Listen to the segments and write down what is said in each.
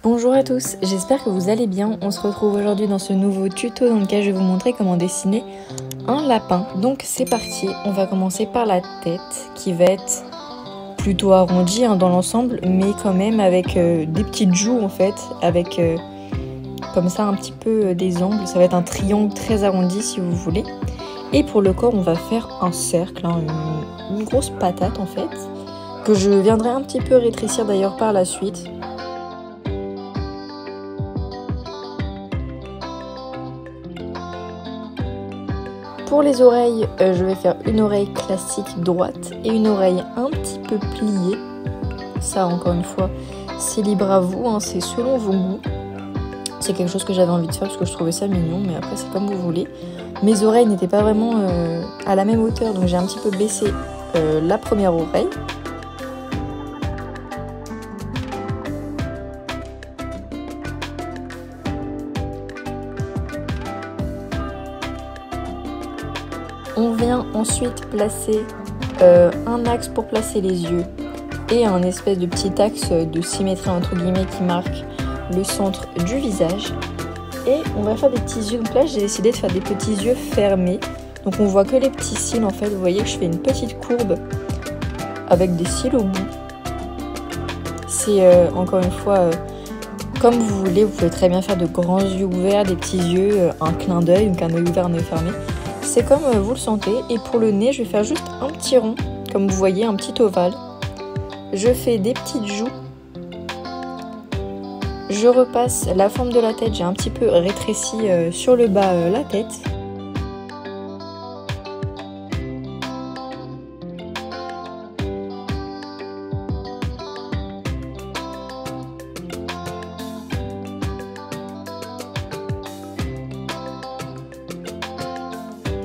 Bonjour à tous, j'espère que vous allez bien. On se retrouve aujourd'hui dans ce nouveau tuto dans lequel je vais vous montrer comment dessiner un lapin. Donc c'est parti, on va commencer par la tête qui va être plutôt arrondie dans l'ensemble, mais quand même avec des petites joues en fait, avec comme ça un petit peu des angles. Ça va être un triangle très arrondi si vous voulez. Et pour le corps, on va faire un cercle, une grosse patate en fait, que je viendrai un petit peu rétrécir d'ailleurs par la suite. Pour les oreilles, je vais faire une oreille classique droite et une oreille un petit peu pliée. Ça, encore une fois, c'est libre à vous, c'est selon vos goûts. C'est quelque chose que j'avais envie de faire parce que je trouvais ça mignon, mais après c'est comme vous voulez. Mes oreilles n'étaient pas vraiment à la même hauteur, donc j'ai un petit peu baissé la première oreille. On vient ensuite placer un axe pour placer les yeux et un espèce de petit axe de symétrie entre guillemets qui marque le centre du visage. Et on va faire des petits yeux. Donc là j'ai décidé de faire des petits yeux fermés. Donc on voit que les petits cils en fait. Vous voyez que je fais une petite courbe avec des cils au bout. C'est encore une fois comme vous voulez. Vous pouvez très bien faire de grands yeux ouverts, des petits yeux, un clin d'œil, donc un œil ouvert, un œil fermé. C'est comme vous le sentez. Et pour le nez, je vais faire juste un petit rond, comme vous voyez, un petit ovale. Je fais des petites joues. Je repasse la forme de la tête. J'ai un petit peu rétréci sur le bas la tête.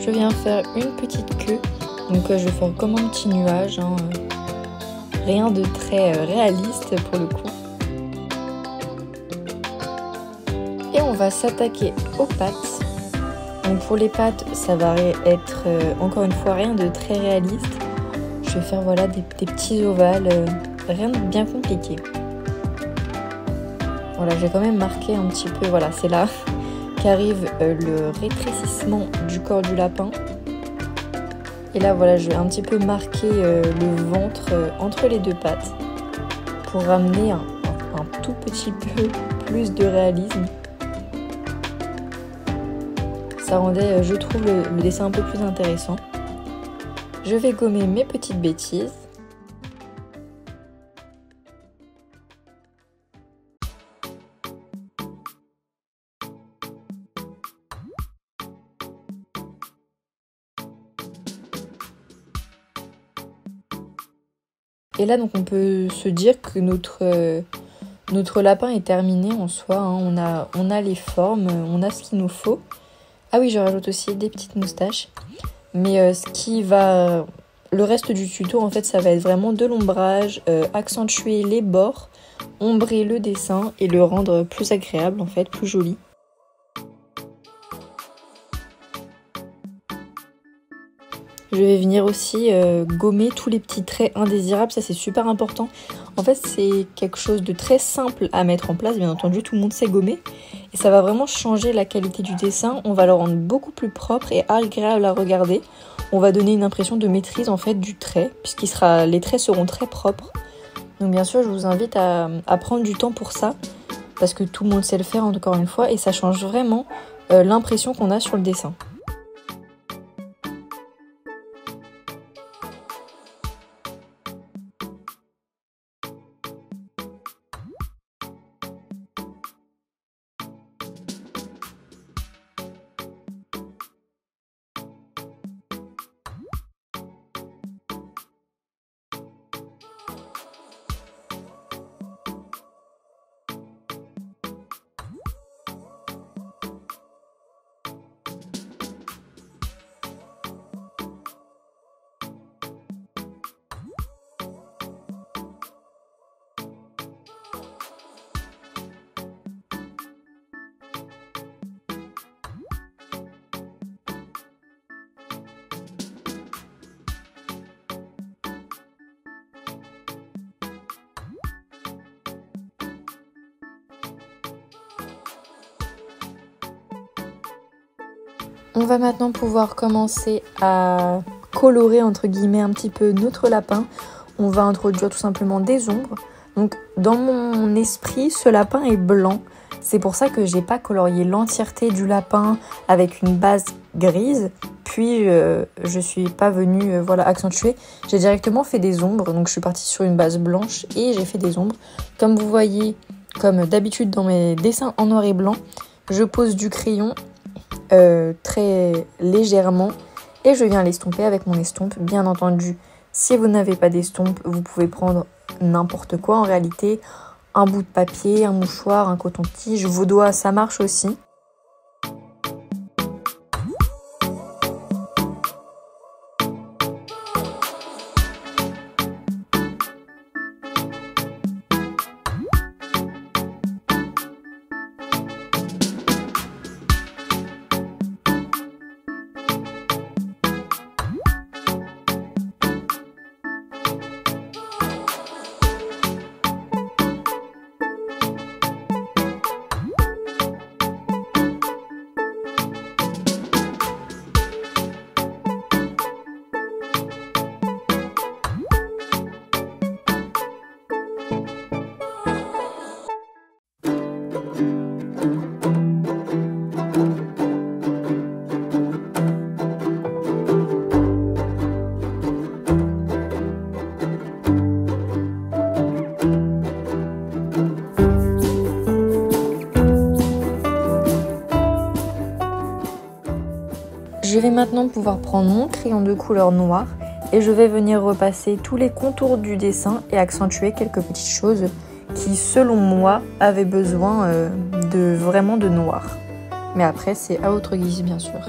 Je viens faire une petite queue, donc je vais faire comme un petit nuage, rien de très réaliste pour le coup. Et on va s'attaquer aux pattes. Donc pour les pattes, ça va être encore une fois rien de très réaliste. Je vais faire voilà des petits ovales, rien de bien compliqué. Voilà, j'ai quand même marqué un petit peu, voilà, c'est là qu'arrive le rétrécissement du corps du lapin. Et là voilà, je vais un petit peu marquer le ventre entre les deux pattes pour ramener un tout petit peu plus de réalisme. Ça rendait, je trouve, le dessin un peu plus intéressant. Je vais gommer mes petites bêtises. Et là, donc, on peut se dire que notre lapin est terminé en soi. On a les formes, on a ce qu'il nous faut. Ah oui, je rajoute aussi des petites moustaches. Mais le reste du tuto, en fait, ça va être vraiment de l'ombrage, accentuer les bords, ombrer le dessin et le rendre plus agréable, en fait, plus joli. Je vais venir aussi gommer tous les petits traits indésirables, ça c'est super important. En fait c'est quelque chose de très simple à mettre en place, bien entendu tout le monde sait gommer. Et ça va vraiment changer la qualité du dessin, on va le rendre beaucoup plus propre et agréable à regarder. On va donner une impression de maîtrise en fait du trait, les traits seront très propres. Donc bien sûr je vous invite à prendre du temps pour ça, parce que tout le monde sait le faire encore une fois, et ça change vraiment l'impression qu'on a sur le dessin. On va maintenant pouvoir commencer à colorer entre guillemets un petit peu notre lapin. On va introduire tout simplement des ombres. Donc dans mon esprit, ce lapin est blanc. C'est pour ça que j'ai pas colorié l'entièreté du lapin avec une base grise. Puis je suis pas venue accentuer. J'ai directement fait des ombres. Donc je suis partie sur une base blanche et j'ai fait des ombres. Comme vous voyez, comme d'habitude dans mes dessins en noir et blanc, je pose du crayon très légèrement et je viens l'estomper avec mon estompe. Bien entendu, si vous n'avez pas d'estompe, vous pouvez prendre n'importe quoi en réalité, un bout de papier, un mouchoir, un coton-tige, vos doigts, ça marche aussi. Je vais maintenant pouvoir prendre mon crayon de couleur noire et je vais venir repasser tous les contours du dessin et accentuer quelques petites choses qui, selon moi, avaient besoin de noir. Mais après, c'est à votre guise, bien sûr.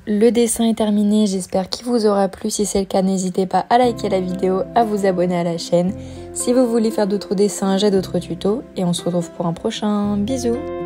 Le dessin est terminé, j'espère qu'il vous aura plu. Si c'est le cas, n'hésitez pas à liker la vidéo, à vous abonner à la chaîne. Si vous voulez faire d'autres dessins, j'ai d'autres tutos et on se retrouve pour un prochain. Bisous!